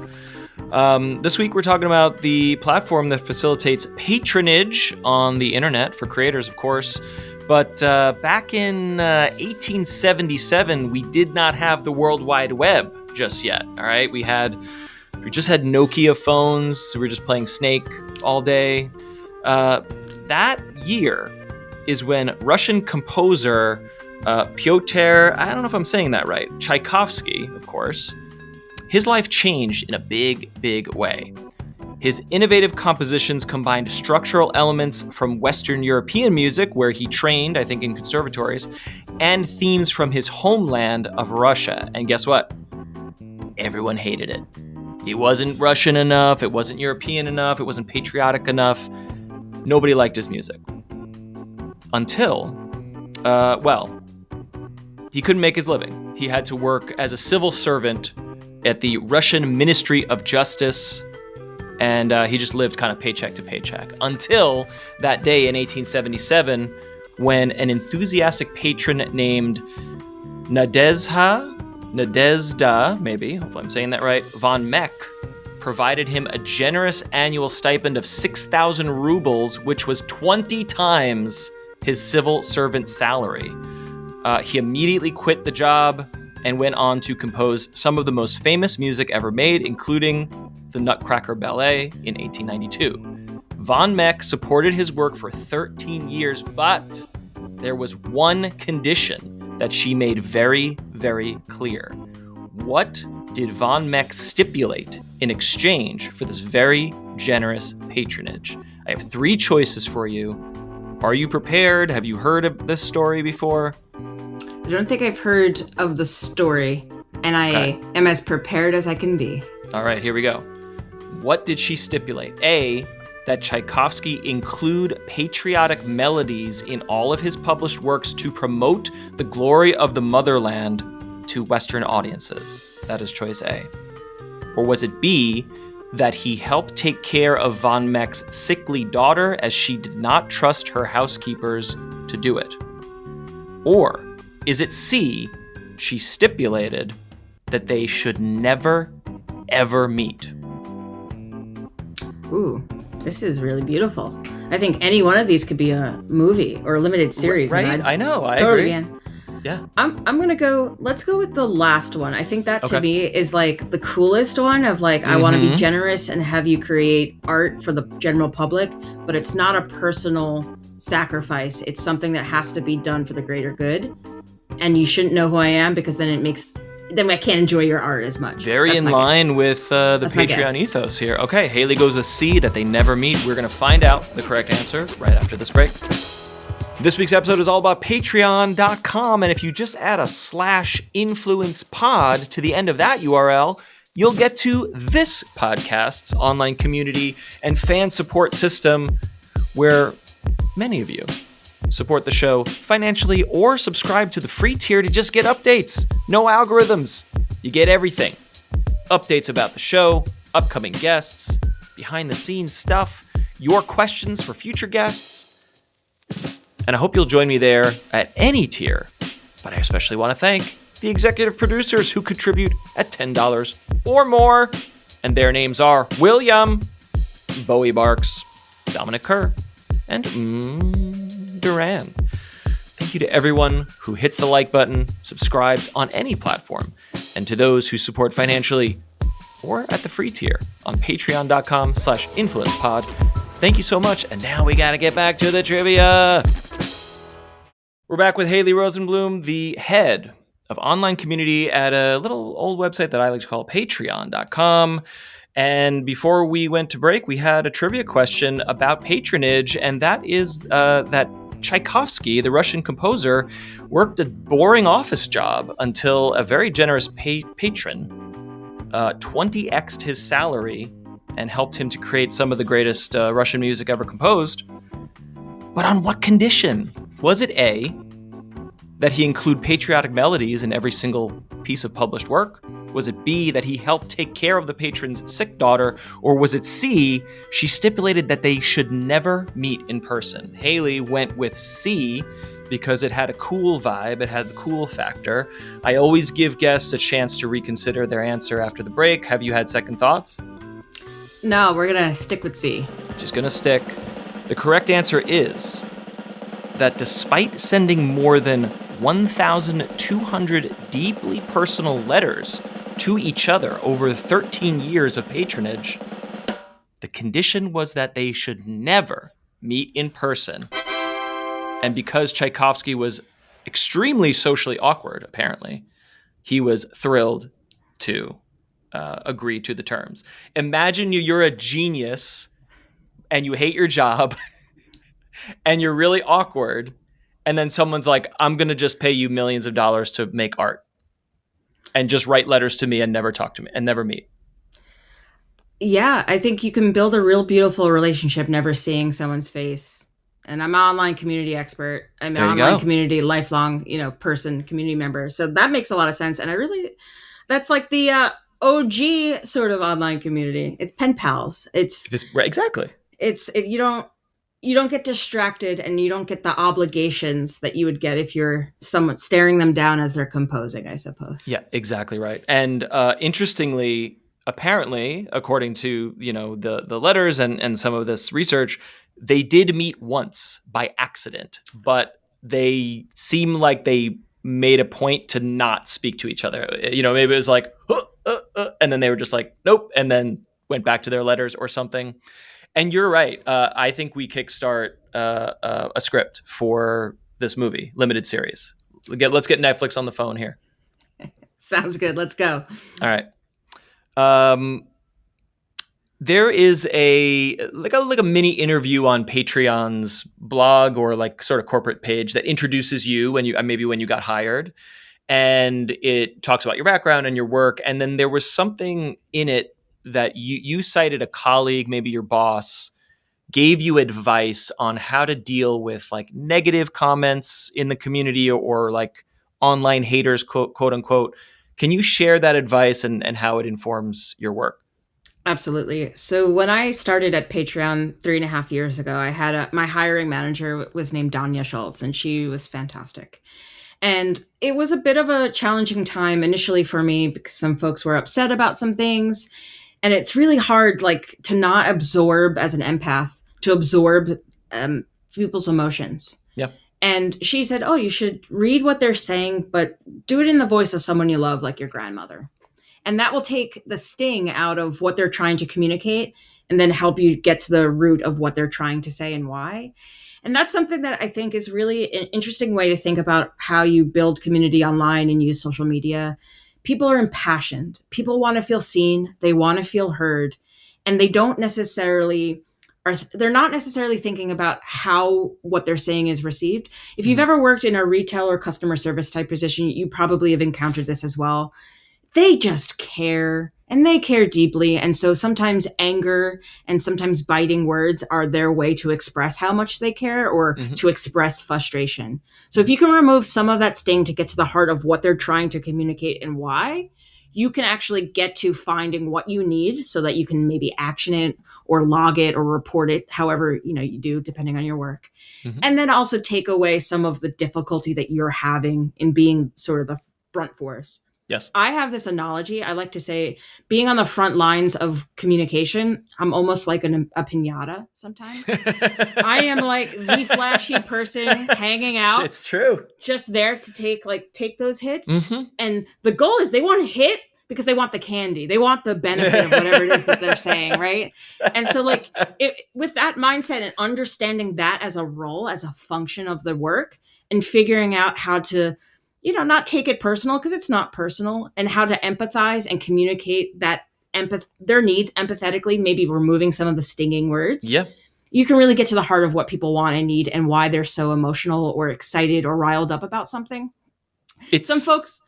This week, we're talking about the platform that facilitates patronage on the internet for creators, of course. But back in 1877, we did not have the World Wide Web just yet. All right, we just had Nokia phones. So we were just playing Snake all day. That year is when Russian composer Pyotr, I don't know if I'm saying that right, Tchaikovsky, of course, his life changed in a big, big way. His innovative compositions combined structural elements from Western European music, where he trained, I think, in conservatories, and themes from his homeland of Russia. And guess what? Everyone hated it. It wasn't Russian enough, it wasn't European enough, it wasn't patriotic enough. Nobody liked his music. Until, he couldn't make his living. He had to work as a civil servant at the Russian Ministry of Justice, and he just lived kind of paycheck to paycheck. Until that day in 1877, when an enthusiastic patron named Nadezhda, maybe, hopefully I'm saying that right, von Meck, provided him a generous annual stipend of 6,000 rubles, which was 20 times his civil servant salary. He immediately quit the job and went on to compose some of the most famous music ever made, including the Nutcracker Ballet in 1892. Von Meck supported his work for 13 years, but there was one condition that she made very, very clear. What did von Meck stipulate in exchange for this very generous patronage? I have 3 choices for you. Are you prepared? Have you heard of this story before? I don't think I've heard of the story, and I am as prepared as I can be. All right, here we go. What did she stipulate? A, that Tchaikovsky include patriotic melodies in all of his published works to promote the glory of the motherland to Western audiences. That is choice A. Or was it B, that he helped take care of von Meck's sickly daughter, as she did not trust her housekeepers to do it? Or is it C, she stipulated that they should never, ever meet? Ooh, this is really beautiful. I think any one of these could be a movie or a limited series. Right? I know. I totally agree. Yeah. I'm gonna go. Let's go with the last one. I think that to me is like the coolest one. Of like, I want to be generous and have you create art for the general public, but it's not a personal sacrifice. It's something that has to be done for the greater good. And you shouldn't know who I am, because then I can't enjoy your art as much. Very in line with the Patreon ethos here. Okay, Hayley goes with C, that they never meet. We're going to find out the correct answer right after this break. This week's episode is all about patreon.com, and if you just add a /influencepod to the end of that URL, you'll get to this podcast's online community and fan support system where many of you support the show financially or subscribe to the free tier to just get updates. No algorithms. You get everything. Updates about the show, upcoming guests, behind the scenes stuff, your questions for future guests. And I hope you'll join me there at any tier. But I especially want to thank the executive producers who contribute at $10 or more. And their names are William, Bowie Barks, Dominic Kerr, and Duran. Thank you to everyone who hits the like button, subscribes on any platform, and to those who support financially or at the free tier on patreon.com/influencepod. Thank you so much. And now we got to get back to the trivia. We're back with Hayley Rosenblum, the head of online community at a little old website that I like to call patreon.com. And before we went to break, we had a trivia question about patronage, and that is that Tchaikovsky, the Russian composer, worked a boring office job until a very generous patron 20x'd his salary and helped him to create some of the greatest Russian music ever composed. But on what condition? Was it A, that he include patriotic melodies in every single piece of published work? Was it B, that he helped take care of the patron's sick daughter? Or was it C, she stipulated that they should never meet in person? Hayley went with C because it had a cool vibe, it had the cool factor. I always give guests a chance to reconsider their answer after the break. Have you had second thoughts? No, we're going to stick with C. Just going to stick. The correct answer is that despite sending more than 1,200 deeply personal letters to each other over 13 years of patronage, the condition was that they should never meet in person. And because Tchaikovsky was extremely socially awkward, apparently, he was thrilled to agree to the terms. Imagine you're a genius and you hate your job and you're really awkward, and then someone's like, I'm going to just pay you millions of dollars to make art and just write letters to me and never talk to me and never meet. Yeah, I think you can build a real beautiful relationship never seeing someone's face. And I'm an online community expert. I'm an online community, lifelong, community member. So that makes a lot of sense. And that's like the OG sort of online community. It's pen pals. Exactly. You don't get distracted and you don't get the obligations that you would get if you're someone staring them down as they're composing, I suppose. Yeah, exactly right. And interestingly, apparently, according to the letters and some of this research, they did meet once by accident, but they seem like they made a point to not speak to each other. Maybe it was like, and then they were just like, nope, and then went back to their letters or something. And you're right. I think we kickstart a script for this movie, limited series. Let's get Netflix on the phone here. Sounds good. Let's go. All right. There is a mini interview on Patreon's blog or like sort of corporate page that introduces you when you got hired, and it talks about your background and your work. And then there was something in it that you cited a colleague, maybe your boss, gave you advice on how to deal with like negative comments in the community or like online haters, quote unquote. Can you share that advice and how it informs your work? Absolutely. So when I started at Patreon 3.5 years ago, I had my hiring manager was named Danya Schultz, and she was fantastic. And it was a bit of a challenging time initially for me because some folks were upset about some things. And it's really hard, like, to not absorb as an empath, to absorb people's emotions. Yeah. And she said, you should read what they're saying, but do it in the voice of someone you love, like your grandmother. And that will take the sting out of what they're trying to communicate and then help you get to the root of what they're trying to say and why. And that's something that I think is really an interesting way to think about how you build community online and use social media. People are impassioned. People want to feel seen. They want to feel heard. And they're not necessarily thinking about how what they're saying is received. If you've ever worked in a retail or customer service type position, you probably have encountered this as well. they just care, and they care deeply. And so sometimes anger and sometimes biting words are their way to express how much they care or to express frustration. So if you can remove some of that sting to get to the heart of what they're trying to communicate and why, you can actually get to finding what you need so that you can maybe action it or log it or report it, however, you do, depending on your work. And then also take away some of the difficulty that you're having in being sort of the front force. Yes. I have this analogy. I like to say, being on the front lines of communication, I'm almost like a piñata sometimes. I am like the flashy person hanging out. It's true. Just there to take those hits. And the goal is they want to hit because they want the candy. They want the benefit of whatever it is that they're saying, right? And so with that mindset and understanding that as a role, as a function of the work, and figuring out how to not take it personal, because it's not personal, and how to empathize and communicate their needs empathetically, maybe removing some of the stinging words. Yeah. You can really get to the heart of what people want and need and why they're so emotional or excited or riled up about something. Some folks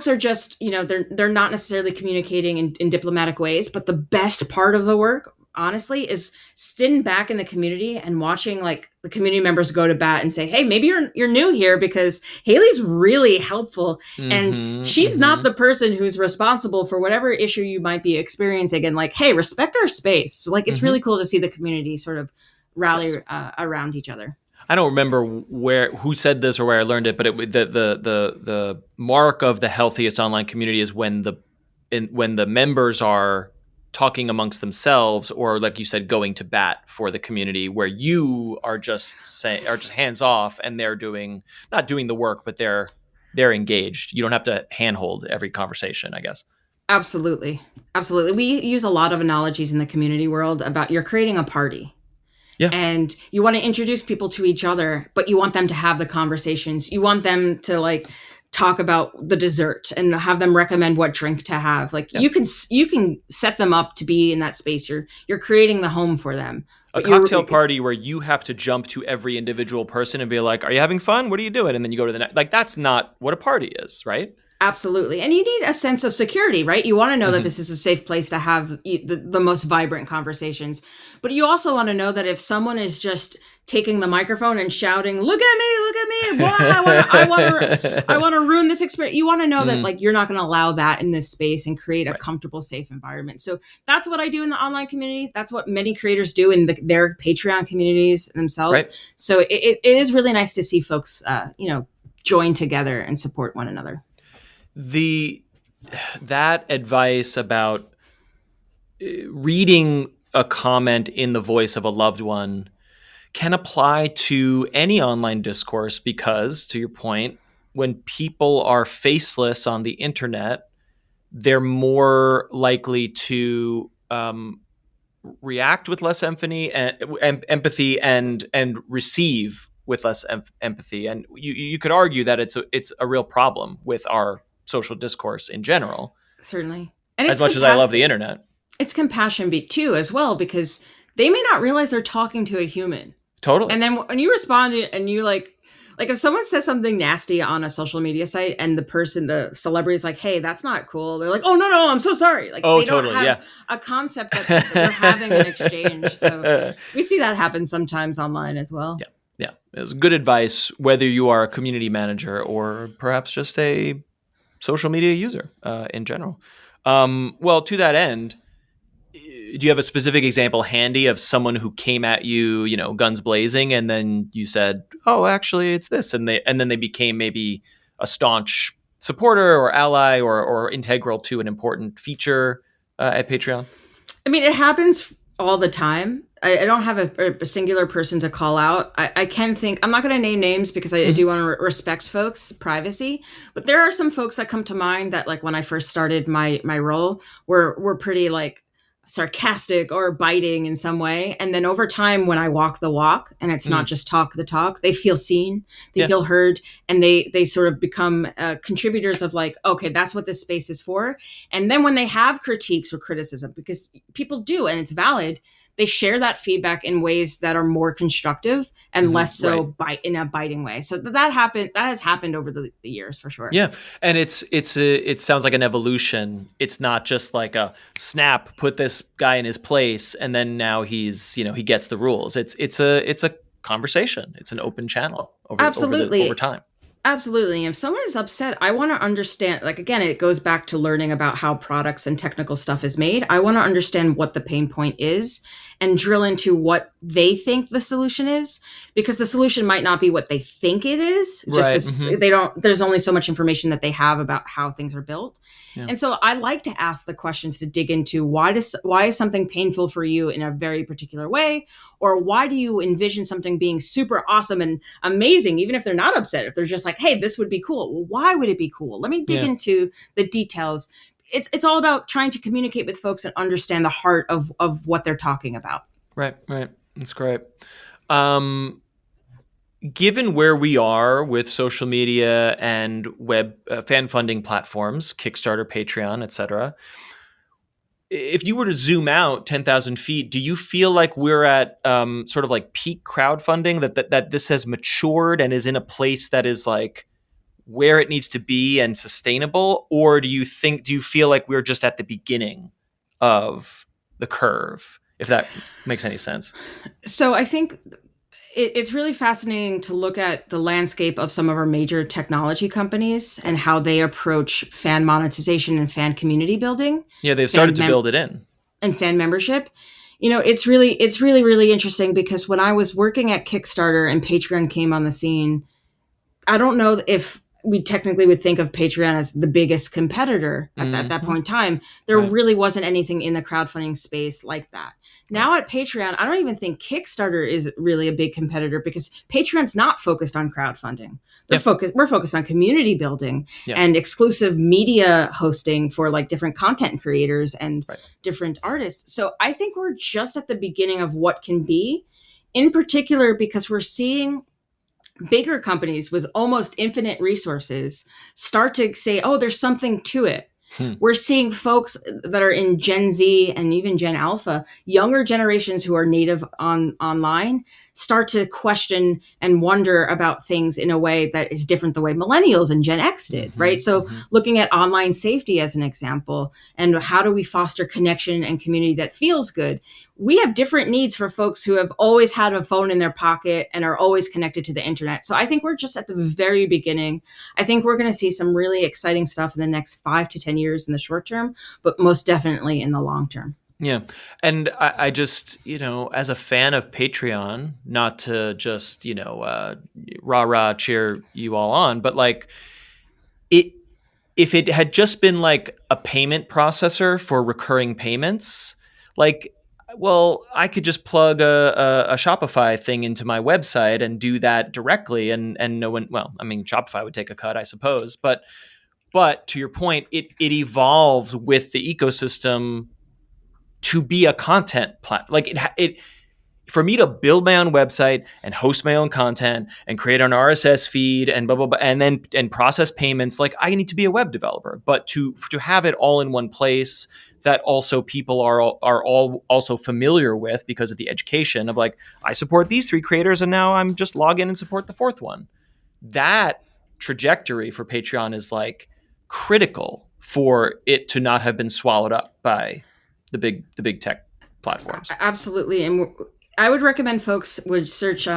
are just, they're not necessarily communicating in diplomatic ways, but the best part of the work, honestly, is sitting back in the community and watching the community members go to bat and say, hey, maybe you're new here because Hayley's really helpful. And she's not the person who's responsible for whatever issue you might be experiencing. And hey, respect our space. So it's really cool to see the community sort of rally around each other. I don't remember who said this or where I learned it, but the mark of the healthiest online community is when the members are talking amongst themselves, or like you said, going to bat for the community, where you are just hands off and they're not doing the work, but they're engaged. You don't have to handhold every conversation, I guess. Absolutely. We use a lot of analogies in the community world about you're creating a party. Yeah. And you want to introduce people to each other, but you want them to have the conversations. You want them to talk about the dessert and have them recommend what drink to have. You can set them up to be in that space. You're creating the home for them. A cocktail party where you have to jump to every individual person and be like, are you having fun? What are you doing? And then you go to the next. That's not what a party is, right? Absolutely. And you need a sense of security, right? You want to know that this is a safe place to have the most vibrant conversations. But you also want to know that if someone is just taking the microphone and shouting, look at me, boy, I want to ruin this experience. You want to know that you're not going to allow that in this space and create a comfortable, safe environment. So that's what I do in the online community. That's what many creators do in their Patreon communities themselves. Right. So it is really nice to see folks, join together and support one another. That advice about reading a comment in the voice of a loved one can apply to any online discourse, because, to your point, when people are faceless on the internet, they're more likely to react with less empathy and receive with less empathy. And you could argue that it's a real problem with our social discourse in general. Certainly. And as much as I love the internet. It's compassion beat too, as well, because they may not realize they're talking to a human. Totally. And then when you respond and you if someone says something nasty on a social media site and the celebrity is like, hey, that's not cool. They're like, oh, no, I'm so sorry. They don't have a concept that they're having an exchange. So we see that happen sometimes online as well. Yeah. It's good advice, whether you are a community manager or perhaps just a social media user in general. Well, to that end, do you have a specific example handy of someone who came at you, guns blazing, and then you said, oh, actually it's this, and then they became maybe a staunch supporter or ally or integral to an important feature at Patreon? I mean, it happens all the time. I don't have a singular person to call out. I can think, I'm not going to name names because I do want to respect folks' privacy, but there are some folks that come to mind that when I first started my role were pretty sarcastic or biting in some way. And then over time, when I walk the walk and it's not just talk the talk, they feel seen, they feel heard, and they sort of become contributors of okay, that's what this space is for. And then when they have critiques or criticism, because people do, and it's valid, they share that feedback in ways that are more constructive and less so in a biting way. So that has happened over the years for sure. Yeah. And it sounds like an evolution. It's not just like a snap, put this guy in his place, and then now he's, he gets the rules. It's a conversation. It's an open channel over time. Absolutely. If someone is upset, I want to understand, like, again, it goes back to learning about how products and technical stuff is made. I want to understand what the pain point is and drill into what they think the solution is, because the solution might not be what they think it is, just because there's only so much information that they have about how things are built. Yeah. And so I like to ask the questions to dig into why is something painful for you in a very particular way? Or why do you envision something being super awesome and amazing, even if they're not upset, if they're just like, hey, this would be cool. Well, why would it be cool? Let me dig into the details. It's all about trying to communicate with folks and understand the heart of what they're talking about. Right. That's great. Given where we are with social media and web fan funding platforms, Kickstarter, Patreon, etc., if you were to zoom out 10,000 feet, do you feel like we're at sort of like peak crowdfunding, that this has matured and is in a place that is like where it needs to be and sustainable? Or do you feel like we're just at the beginning of the curve, if that makes any sense? So I think it's really fascinating to look at the landscape of some of our major technology companies and how they approach fan monetization and fan community building. Yeah, they've started to build it in. And fan membership. It's really, really interesting, because when I was working at Kickstarter and Patreon came on the scene, I don't know if we technically would think of Patreon as the biggest competitor at that point in time. There really wasn't anything in the crowdfunding space like that. Now at Patreon, I don't even think Kickstarter is really a big competitor, because Patreon's not focused on crowdfunding. We're focused on community building and exclusive media hosting for like different content creators and different artists. So I think we're just at the beginning of what can be, in particular because we're seeing bigger companies with almost infinite resources start to say, oh, there's something to it. We're seeing folks that are in Gen Z and even Gen Alpha, younger generations who are native online, start to question and wonder about things in a way that is different the way millennials and Gen X did, right? So looking at online safety as an example, and how do we foster connection and community that feels good? We have different needs for folks who have always had a phone in their pocket and are always connected to the internet. So I think we're just at the very beginning. I think we're going to see some really exciting stuff in the next 5 to 10 years in the short term, but most definitely in the long term. Yeah. And I just, as a fan of Patreon, not to just, rah-rah cheer you all on, but like if it had just been like a payment processor for recurring payments, like, well, I could just plug a Shopify thing into my website and do that directly. And no one, Shopify would take a cut, I suppose. But to your point, it evolved with the ecosystem to be a content platform. Like it for me to build my own website and host my own content and create an RSS feed and blah, blah, blah, and process payments, like I need to be a web developer. But to have it all in one place that also people are all also familiar with because of the education of like, I support these 3 creators and now I'm just log in and support the 4th one. That trajectory for Patreon is like critical for it to not have been swallowed up by the big tech platforms. Absolutely. And I would recommend folks would search,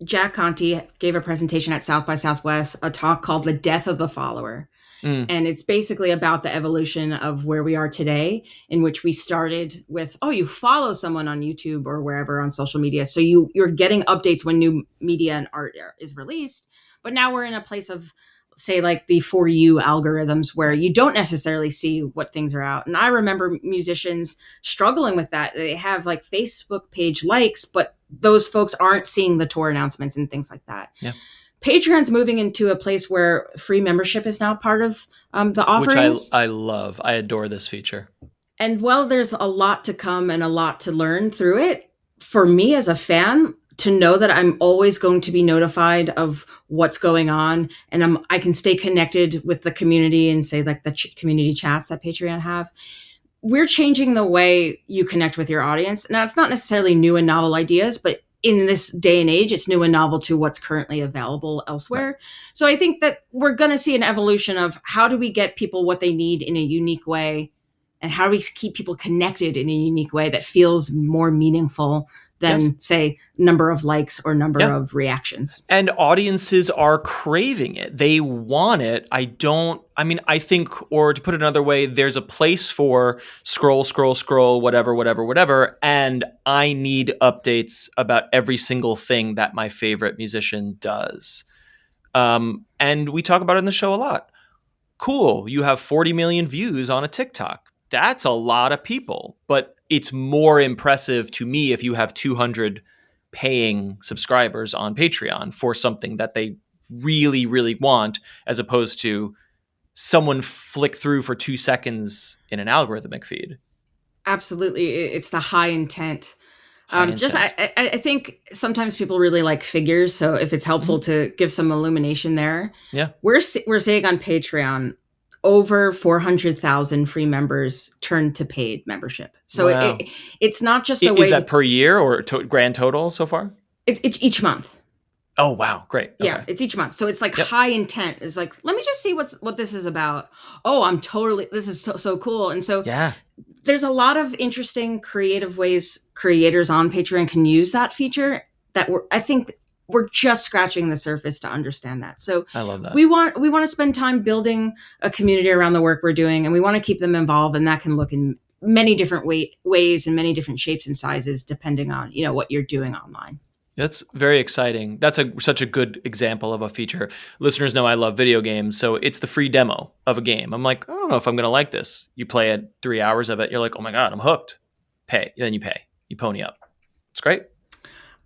Jack Conte gave a presentation at South by Southwest, a talk called The Death of the Follower. And it's basically about the evolution of where we are today, in which we started with, you follow someone on YouTube or wherever on social media. So you're getting updates when new media and art is released. But now we're in a place of, say, like the For You algorithms where you don't necessarily see what things are out. And I remember musicians struggling with that. They have like Facebook page likes, but those folks aren't seeing the tour announcements and things like that. Yeah. Patreon's moving into a place where free membership is now part of the offerings. Which I love. I adore this feature. And while there's a lot to come and a lot to learn through it, for me as a fan, to know that I'm always going to be notified of what's going on, and I can stay connected with the community and say like the community chats that Patreon have. we're changing the way you connect with your audience. Now, it's not necessarily new and novel ideas, but in this day and age, it's new and novel to what's currently available elsewhere. Right. So I think that we're going to see an evolution of how do we get people what they need in a unique way, and how do we keep people connected in a unique way that feels more meaningful than, say, number of likes or number of reactions. And audiences are craving it. They want it. I think, or to put it another way, there's a place for scroll, whatever. And I need updates about every single thing that my favorite musician does. And we talk about it in the show a lot. Cool. You have 40 million views on a TikTok. That's a lot of people, but it's more impressive to me if you have 200 paying subscribers on Patreon for something that they really, really want, as opposed to someone flick through for 2 seconds in an algorithmic feed. Absolutely. It's the high intent. I think sometimes people really like figures. So if it's helpful to give some illumination there, we're saying on Patreon, over 400,000 free members turned to paid membership. So it's not just a way. Is that per year or grand total so far? It's each month. Oh, wow. Great. Okay. Yeah, it's each month. So it's like high intent. It's like, let me just see what this is about. Oh, this is so cool. And so there's a lot of interesting creative ways creators on Patreon can use that feature that I think we're just scratching the surface to understand that. So I love that. We want to spend time building a community around the work we're doing, and we want to keep them involved. And that can look in many different ways and many different shapes and sizes, depending on, what you're doing online. That's very exciting. That's such a good example of a feature. Listeners know I love video games, so it's the free demo of a game. I'm like, I don't know if I'm going to like this. You play it, 3 hours of it. You're like, oh my God, I'm hooked. Pay. Then you pay. You pony up. It's great.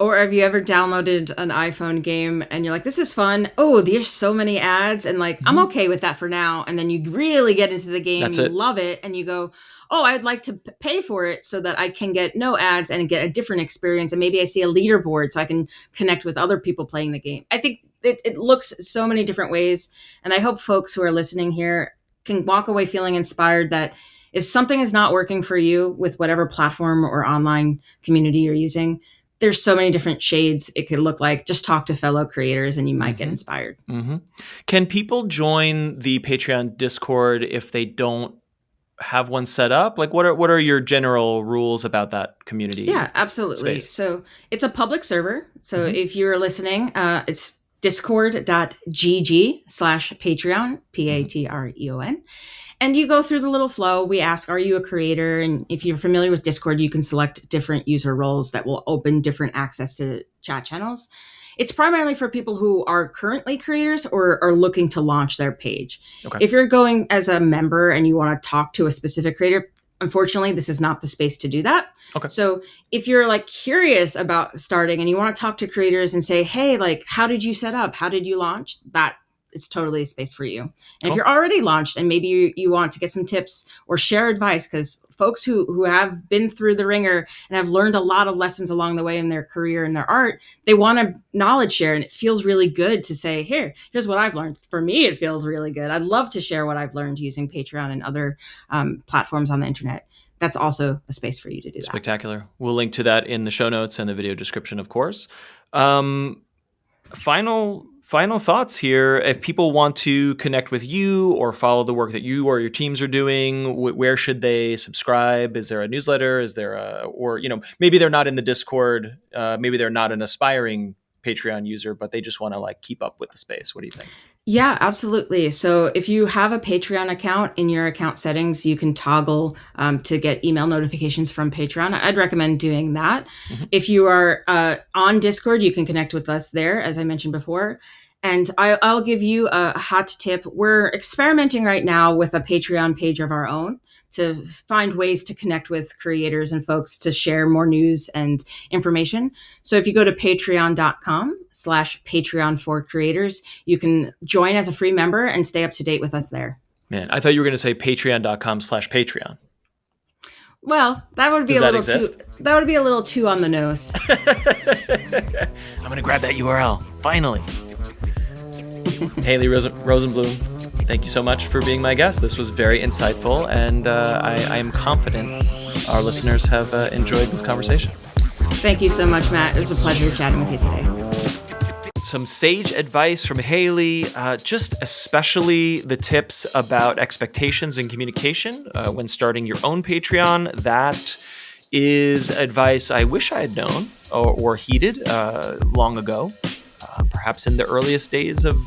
Or have you ever downloaded an iPhone game and you're like, this is fun. Oh, there's so many ads. And like, I'm okay with that for now. And then you really get into the game, love it. And you go, oh, I'd like to pay for it so that I can get no ads and get a different experience. And maybe I see a leaderboard so I can connect with other people playing the game. I think it looks so many different ways. And I hope folks who are listening here can walk away feeling inspired that if something is not working for you with whatever platform or online community you're using, there's so many different shades it could look like. Just talk to fellow creators and you might get inspired. Can people join the Patreon Discord if they don't have one set up? Like what are your general rules about that community? Yeah, absolutely. Space? So it's a public server. So if you're listening, it's discord.gg/Patreon, Patreon. And you go through the little flow. We ask, are you a creator? And if you're familiar with Discord, you can select different user roles that will open different access to chat channels. It's primarily for people who are currently creators or are looking to launch their page. Okay. If you're going as a member and you want to talk to a specific creator, unfortunately, this is not the space to do that. Okay. So if you're like curious about starting and you want to talk to creators and say, hey, like, how did you set up? How did you launch? It's totally a space for you. And if you're already launched and maybe you want to get some tips or share advice, because folks who have been through the ringer and have learned a lot of lessons along the way in their career and their art, they want to knowledge share. And it feels really good to say, here's what I've learned. For me, it feels really good. I'd love to share what I've learned using Patreon and other platforms on the internet. That's also a space for you to do that. Spectacular. We'll link to that in the show notes and the video description, of course. Final thoughts here. If people want to connect with you or follow the work that you or your teams are doing, where should they subscribe? Is there a newsletter? Is there maybe they're not in the Discord. Maybe they're not an aspiring Patreon user, but they just want to like keep up with the space. What do you think? Yeah, absolutely. So if you have a Patreon account, in your account settings, you can toggle to get email notifications from Patreon. I'd recommend doing that. If you are on Discord, you can connect with us there, as I mentioned before. And I'll give you a hot tip. We're experimenting right now with a Patreon page of our own to find ways to connect with creators and folks to share more news and information. So if you go to patreon.com/Patreon for creators, you can join as a free member and stay up to date with us there. Man, I thought you were going to say patreon.com/Patreon. Well, that would be a little too on the nose. I'm going to grab that URL. Finally. Hayley Rosenblum, Thank you so much for being my guest. This was very insightful, and I am confident our listeners have enjoyed this conversation. Thank you so much, Matt. It was a pleasure chatting with you today. Some sage advice from Hayley, just especially the tips about expectations and communication when starting your own Patreon. That is advice I wish I had known or heeded long ago, perhaps in the earliest days of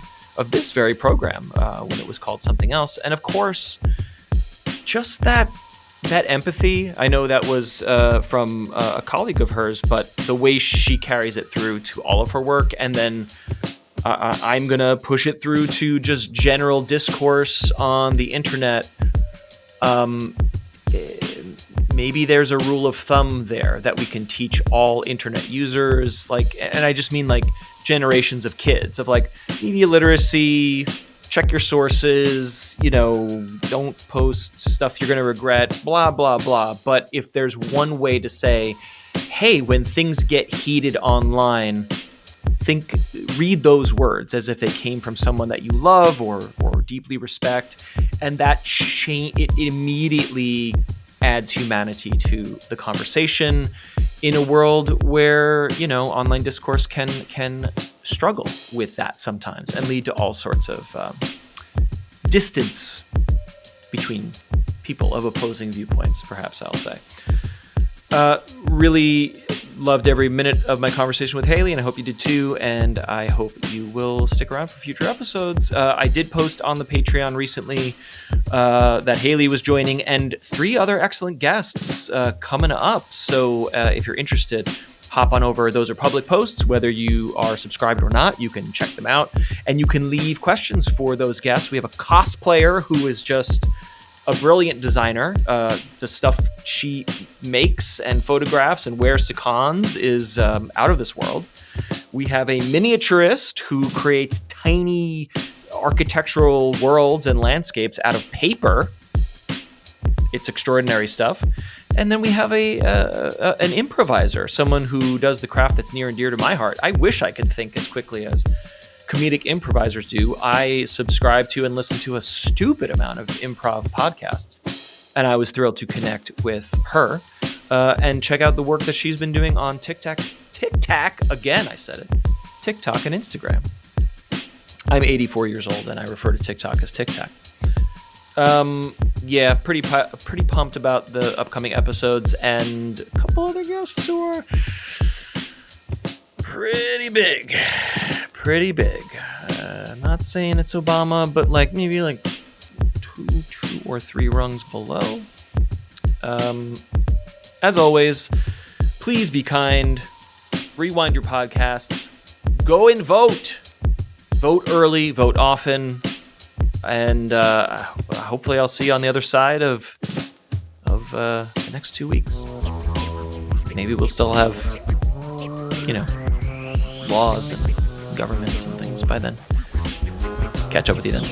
this very program when it was called something else. And of course, just that empathy. I know that was from a colleague of hers, but the way she carries it through to all of her work, and then I'm going to push it through to just general discourse on the internet. Maybe there's a rule of thumb there that we can teach all internet users, and I just mean generations of kids, of media literacy. Check your sources, don't post stuff you're going to regret, blah, blah, blah. But if there's one way to say, hey, when things get heated online, read those words as if they came from someone that you love or deeply respect. And that it immediately adds humanity to the conversation in a world where, online discourse can struggle with that sometimes and lead to all sorts of distance between people of opposing viewpoints, perhaps I'll say. Really loved every minute of my conversation with Hayley, and I hope you did too, and I hope you will stick around for future episodes. I did post on the Patreon recently that Hayley was joining, and 3 other excellent guests coming up, so if you're interested, hop on over. Those are public posts. Whether you are subscribed or not, you can check them out, and you can leave questions for those guests. We have a cosplayer who is just a brilliant designer. The stuff she makes and photographs and wears to cons is out of this world. We have a miniaturist who creates tiny architectural worlds and landscapes out of paper. It's extraordinary stuff. And then we have an improviser, someone who does the craft that's near and dear to my heart. I wish I could think as quickly as comedic improvisers do. I subscribe to and listen to a stupid amount of improv podcasts, and I was thrilled to connect with her and check out the work that she's been doing on TikTok again, I said it, TikTok and Instagram. I'm 84 years old, and I refer to TikTok as TikTok. Yeah, pretty pumped about the upcoming episodes, and a couple other guests who are pretty big. Not saying it's Obama, but maybe 2 or 3 rungs below. As always, please be kind. Rewind your podcasts. Go and vote. Vote early. Vote often. And hopefully I'll see you on the other side of the next 2 weeks. Maybe we'll still have, laws and governments and things by then. Catch up with you then.